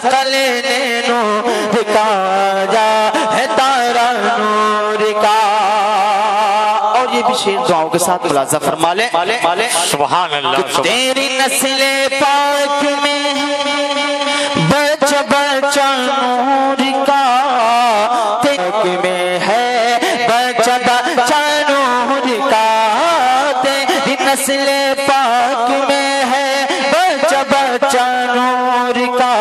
صدقہ لینے نور کا آیا ہے تارا نور کا. اور یہ بھی شعر دعاؤں کے ساتھ ملاحظہ فرما لیں. سبحان اللہ. تیری نسل پاک میں بچہ بچہ نور کا، تیرے میں ہے بچہ بچہ نور کا. تیری نسل پاک میں ہے بچہ بچہ نور کا،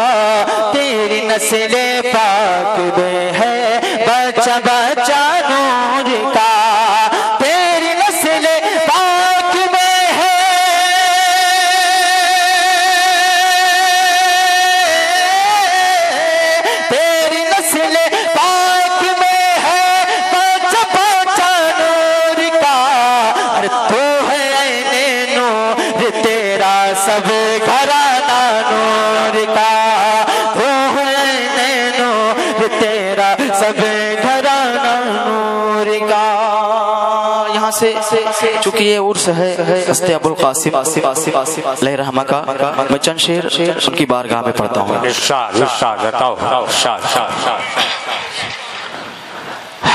تیری نسل پاک میں ہے بچہ بچہ نور کا. تیری نسل پاک میں ہے تیری نسل پاک میں ہے بچہ بچہ نور کا. ارے تو ہے عین نور تیرا سب گھرانہ نور کا. تو ہے عین نور تیرا سب گھرانہ نور کا. یہاں سے چونکہ یہ عرس ہے ہست ابو القاسم علیہ رحمہ کا، میں چند شعر ان کی بارگاہ میں پڑھتا ہوں. ارشاد ارشاد بتاؤ. ارشاد.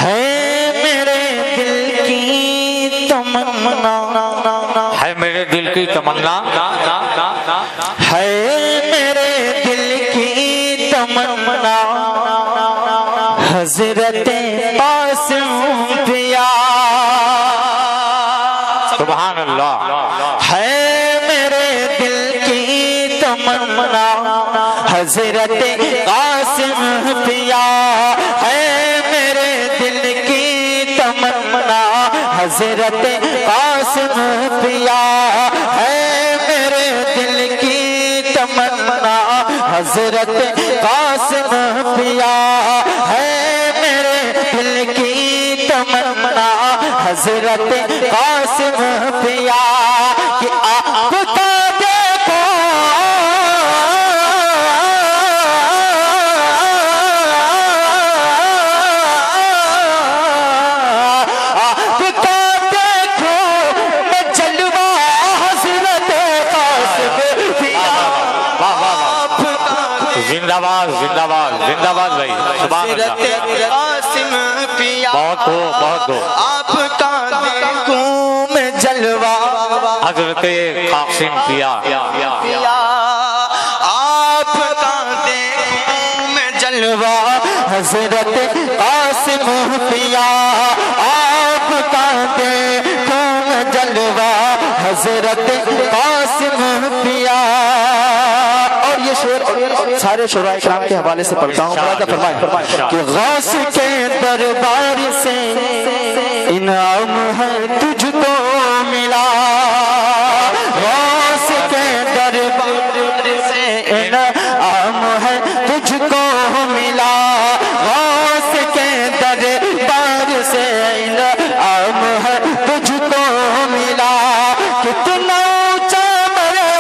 ہے میرے دل کی تمنا، ہے میرے دل کی تمنا، ہے میرے دل کی تمنا، حضرت قاسم پیا. سبحان اللہ. ہے میرے دل کی تمنا، حضرت قاسم پیا. ہے میرے دل کی تمنا، حضرت قاسم پیا. ہے میرے دل کی تمنا، حضرت قاسم پیا. ہے میرے دل کی تمنا، حضرت قاسم پیا. کہ آپ کا دیکھو آپ کا دیکھو میں جلوہ حضرت قاسم پیا. زندہ باد زندہ باد زندہ باد بھائی. سبحان اللہ. قاسم پیا. بہت ہو بہت ہو. آپ کا دیکھوں میں جلوہ حضرت قاسم پیا. پیا. آپ کا دیکھوں میں جلوہ حضرت قاسم پیا. آپ کا دیکھوں میں جلوہ حضرت قاسم پیا. اور یہ شعر سارے شعراء کرام کے حوالے سے پڑھتا ہوں. ملاحظہ فرمائیں کہ غوث کے دربار سے انعام ہے تجھ کو ملا. غوث کے دربار سے انعام ہے تجھ کو ملا. غوث کے دربار سے انعام ہے تجھ کو ملا. کتنا اونچا مرے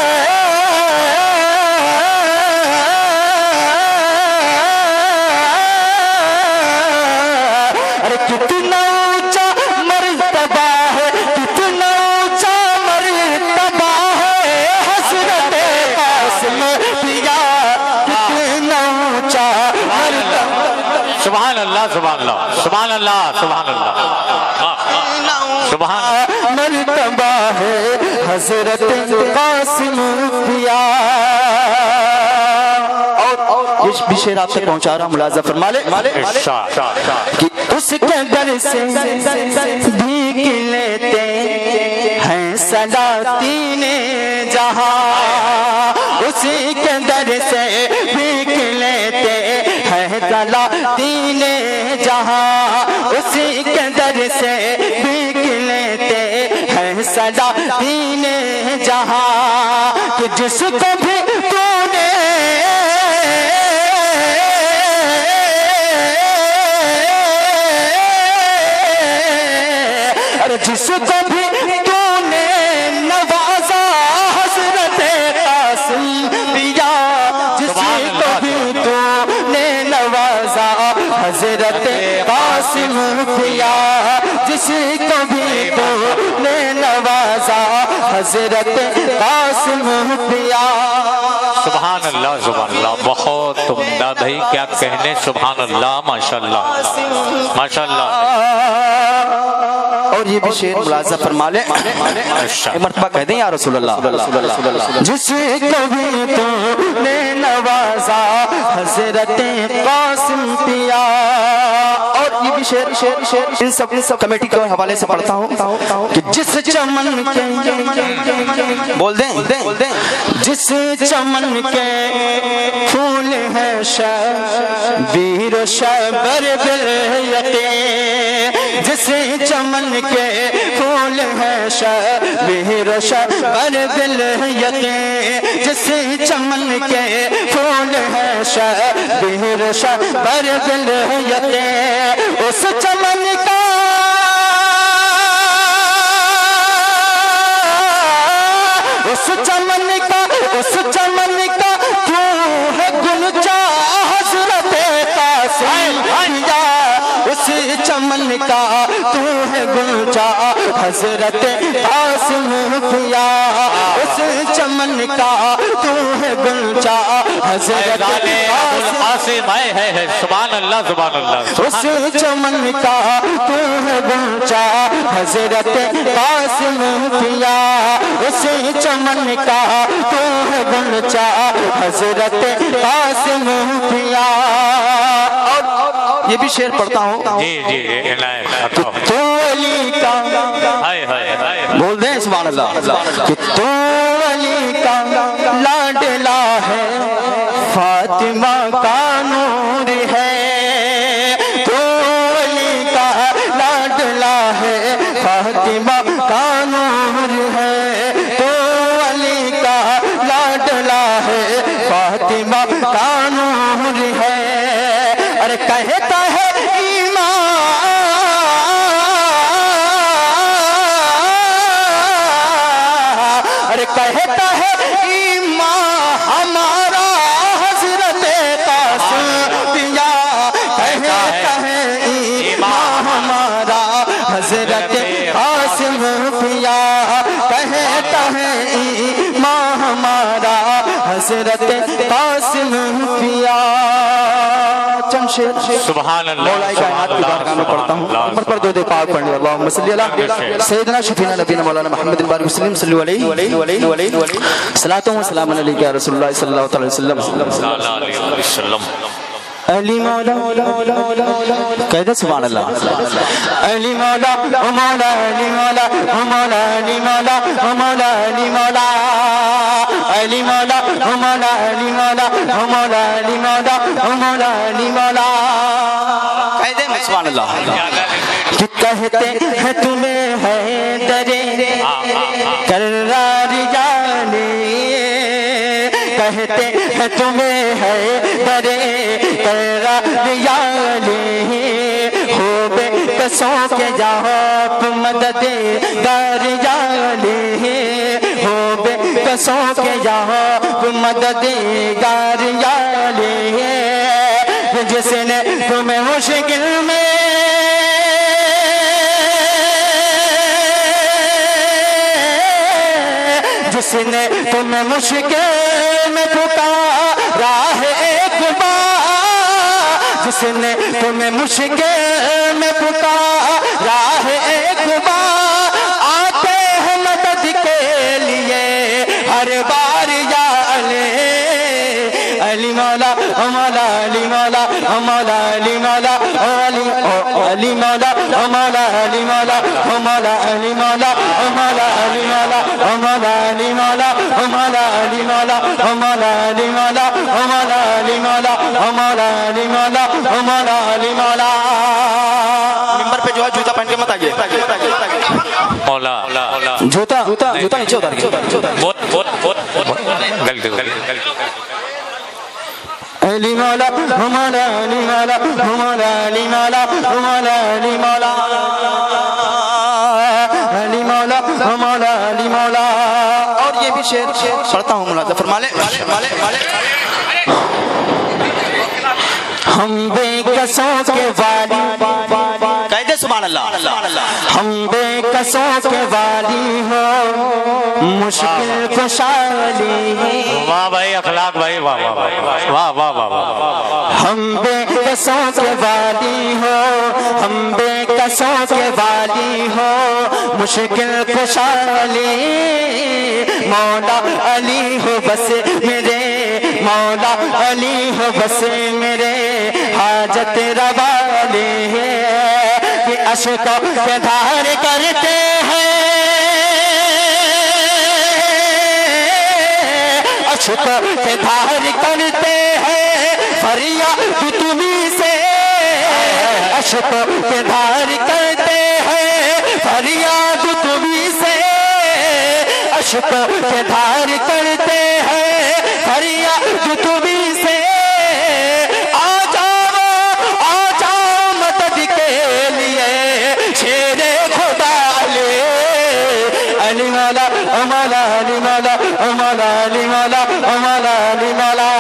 ارے کتنا اونچا مرتبہ ہے، کتنا اونچا مرتبہ ہے حضرت قاسم پیا. کتنا اونچا مرتبہ، سبحان اللہ سبحان اللہ سبحان اللہ سبحان اللہ سبحان. مرتبہ ہے حضرت قاسم پیا. اور یہ بھی شعر آپ تک پہنچا رہا ہوں. ملاحظہ فرما لے ارشاد. کہ اس کے در سے بھیگ لیتے ہیں سلاطین جہاں. اسی کے در سے بھیگ لیتے ہیں سلاطین جہاں. اسی کے در سے بھیگ لیتے ہیں سلاطین جہاں. کہ جس کو بھی تو نے جس کو بھی تو نے نوازا حضرت قاسم پیا. جس کو بھی تو نے نوازا حضرت قاسم پیا. جس کو بھی تو نے نوازا حضرت قاسم پیا. سبحان اللہ سبحان اللہ. بہت اولاد ہے کیا کہنے سبحان اللہ ماشاءاللہ ماشاءاللہ اور یہ بھی شعر ملاحظہ فرما لیں ایک مرتبہ کہہ دیں یا رسول اللہ جس کو بھی تو نے نوازا حضرت قاسم پیا. اور یہ بھی شعر ان سب کمیٹی کے حوالے سے پڑھتا ہوں کہ جس چمن کے بول دیں جس چمن کے پھول ہے شبیر و شبر بالیقین. جس چمن کے پھول ہے شبیر و شبر بالیقین. جس چمن کے پھول ہے شبیر و شبر بالیقین. اس چمن کا اس چمن کا کیوں ہے گلچا حضرت قاسم پیا. اس چمن کا کیوں ہے گلچا حضرت قاسم پیا. اس چمن کا کیوں ہے گلچا حضرت قاسم ہے سبحان اللہ سبحان اللہ. اس چمن کا کیوں ہے گلچا حضرت قاسم پیا. اس چمن کا تو ہے گلچا حضرت قاسم پیا. اور یہ بھی شعر پڑھتا ہوں جی تو علی کا بول دیں سبحان اللہ کہ تو علی کا لاڈلا ہے فاطمہ کا نور ہے. تو علی کا لاڈلا ہے فاطمہ کا نور ہے. تو علی کا لاڈلا ہے فاطمہ کا نور ہے. ارے کہتا ہے کہتا ہے ایمان ہمارا حضرت قاسم پیا. کہتا ہے ایمان ہمارا حضرت قاسم پیا. کہتا ہے ایمان ہمارا حضرت قاسم پیا. چند شعر سبحان اللہ مولا کائنات کی بارگاہ میں پڑھتا ہوں. نمبر پر دو پاک پڑھ لیں. اللہم صلی علی سیدنا شفیعنا نبینا مولانا محمد بارک وسلم صلی علیہ صلاۃ و سلام علیک یا رسول اللہ صلی اللہ علیہ وسلم. علی مولا کہہ دیں سبحان اللہ. علی مولا مولا علی مولا مولا علی مولا مولا علی مولا علی مولا مولا علی مولا مولا علی مولا مولا علی مولا. کہہ دیں سبحان اللہ. کہ کہتے ہیں تمہیں ہے درے کرار جانے. کہتے ہیں تمہیں ہے درے کرار جانے. ہو بے کسوں کے جہاں مدد دار جانے. ہو بے کسوں کے جہاں مدد دار جانے. جس نے تمہیں مشکل میں جس نے تمہیں مشکل میں پکارا ہے ایک بار. جس نے تمہیں مشکل میں پکارا ہے ایک بار. آتے ہیں مدد کے لیے ہر بار یا علی مولا مولا علی مولا مولا علی مولا علی مولا مولا علی مولا مولا علی مولا مولا علی مولا مولا علی مولا مولا علی مولا مولا علی مولا مولا علی مولا مولا علی مولا مولا علی مولا. ممبر پہ جو ہے جوتا پہن کے مت آئیے. مولا جوتا نیچے اتار کے. علی مولا مولا علی مولا مولا علی مولا مولا علی مولا علی مولا مولا علی مولا. اور یہ بھی شعر پڑھتا ہوں ملاحظہ فرما لیں. ہم بے کسوں کے والی کہہ دے سبحان اللہ. ہم بے کسوں کے والی ہو مشکل خوشحالی. واہ بھائی اخلاق بھائی، واہ واہ واہ واہ واہ واہ واہ. ہم بے کسوں کے والی ہو، ہم بے کسوں کے والی ہو مشکل خوشحالی. مولا علی ہو بس میرے، مولا علی ہو بس میرے حاجت روا لے. کہ اشکوں کے دھار کرتے ہیں، اشکوں کے دھار کرتے ہیں فریاد تمہیں سے. اشکوں کے دھار کرتے ہیں فریاد تمہیں سے. اشکوں کے دھار کرتے ہیں فریاد تمہیں سے. آ جاؤ مدد کے لیے شیر خدا علی. علی مولا مولا علی مولا مولا علی مولا مولا علی مولا.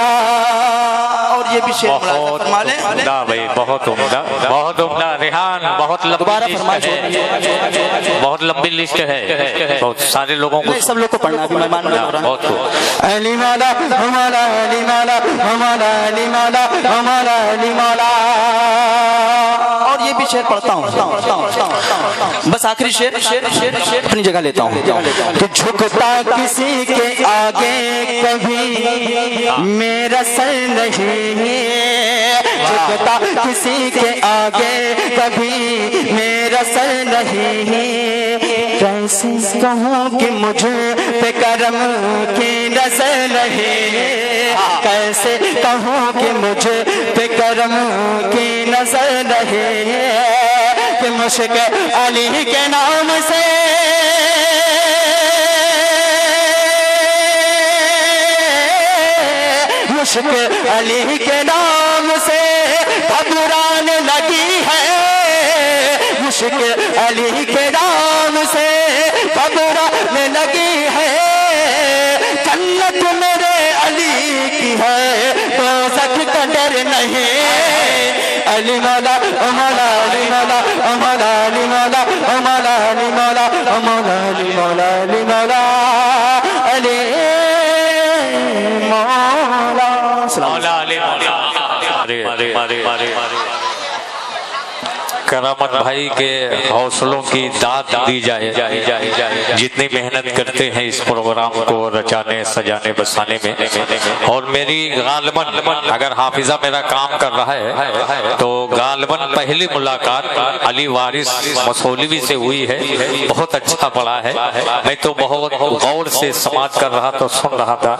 اور یہ بھی شیر بہت عمدہ بھائی، بہت عمدہ، بہت عمدہ. ریحان بہت لمبی لسٹ ہے، بہت لمبی لسٹ ہے، بہت سارے لوگوں کو سب لوگ کو پڑھنا بھی مہمان بہت علی مولا مولا علی مولا مولا علی مولا مولا علی مولا. اور یہ بھی شعر پڑھتا ہوں، بس آخری شعر اپنی جگہ لیتا ہوں. کہ جھکتا کسی کے آگے کبھی میرا سر نہیں، جھکتا کسی کے آگے کبھی میرا سر نہیں. کیسے کہوں کہ مجھ پہ کرم کی نظر نہیں، کیسے کہوں کہ مجھ پہ کرم کی نظر نہیں. کہ مشک علی کے نام سے مشک علی کے نام سے گھبرانے لگی ہے. مشک علی کے نام سے گھبرانے لگی ہے. جنت میرے علی کی ہے دوزخ کا ڈر نہیں. علی مولا مولا علی مولا مولا علی مولا مولا علی مولا مولا علی مولا علی مولا علی مولا. مولا علی کرامت بھائی کے حوصلوں کی داد دی جائے. جتنی محنت کرتے ہیں اس پروگرام کو رچانے سجانے بسانے میں. اور میری غالباً اگر حافظہ میرا کام کر رہا ہے تو غالباً پہلی ملاقات علی وارث مسولوی سے ہوئی ہے. بہت اچھا پڑا ہے. میں تو بہت غور سے سماعت کر رہا تھا، سن رہا تھا،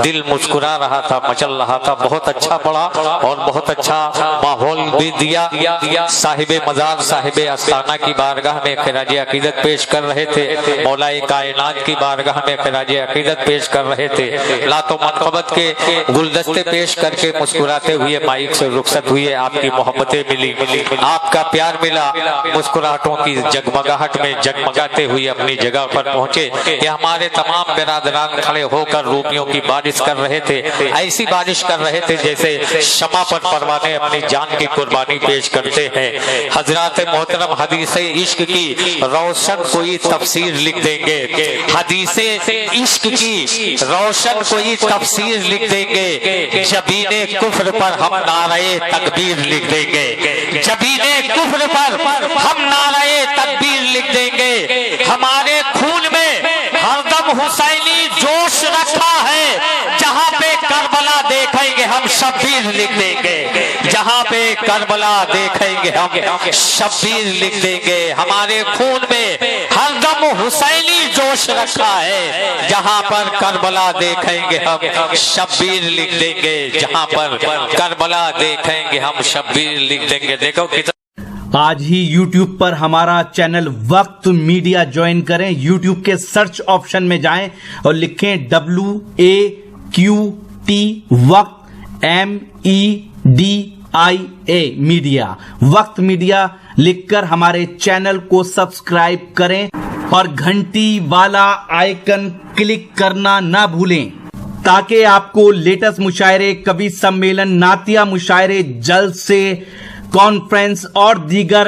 دل مسکرا رہا تھا، مچل رہا تھا. بہت اچھا پڑا اور بہت اچھا ماحول بھی دیا. صاحب مزار صاحب استانہ کی بارگاہ میں خراج عقیدت پیش کر رہے تھے، مولا کائنات کی بارگاہ میں خراج عقیدت پیش کر رہے تھے. لات و منقبت کے گلدستے پیش کر کے مسکراتے ہوئے مائک سے رخصت ہوئے. آپ کی محبتیں ملی، آپ کا پیار ملا. مسکراہٹوں کی جگمگاہٹ میں جگمگاتے ہوئے اپنی جگہ پر پہنچے. کہ ہمارے تمام برادران کھڑے ہو کر روپیوں کی بارش کر رہے تھے. ایسی بارش کر رہے تھے جیسے شمع پر پروانے اپنی جان کی قربانی پیش کرتے ہیں. حضرات محترم حدیث عشق کی روشن کوئی تفسیر لکھ دیں گے. حدیث عشق کی روشن کوئی تفسیر لکھ دیں گے. جبین کفر پر ہم نعرہ تکبیر لکھ دیں گے. جبین کفر پر ہم نعرہ تکبیر لکھ دیں گے. ہمارے خون میں ہر دم حسینی جوش رکھا ہے. جہاں پہ کربلا دیکھیں گے ہم شبیر لکھ دیں گے. جہاں پہ کربلا دیکھیں گے ہم شبیر لکھ دیں گے. ہمارے خون میں ہر دم حسینی جوش رکھا ہے. جہاں پر کربلا دیکھیں گے ہم شبیر لکھ دیں گے. جہاں پر کربلا دیکھیں گے ہم شبیر لکھ دیں گے. دیکھو کتنا آج ہی یوٹیوب پر ہمارا چینل وقت میڈیا جوائن کریں. یوٹیوب کے سرچ آپشن میں جائیں اور لکھیں WAQT وقت MEDIA میڈیا. وقت میڈیا لکھ کر ہمارے چینل کو سبسکرائب کریں اور گھنٹی والا آئیکن کلک کرنا نہ بھولیں تاکہ آپ کو لیٹسٹ مشاعرے، کبھی سمیلن، نعتیہ مشاعرے، جلسے، کانفرنس اور دیگر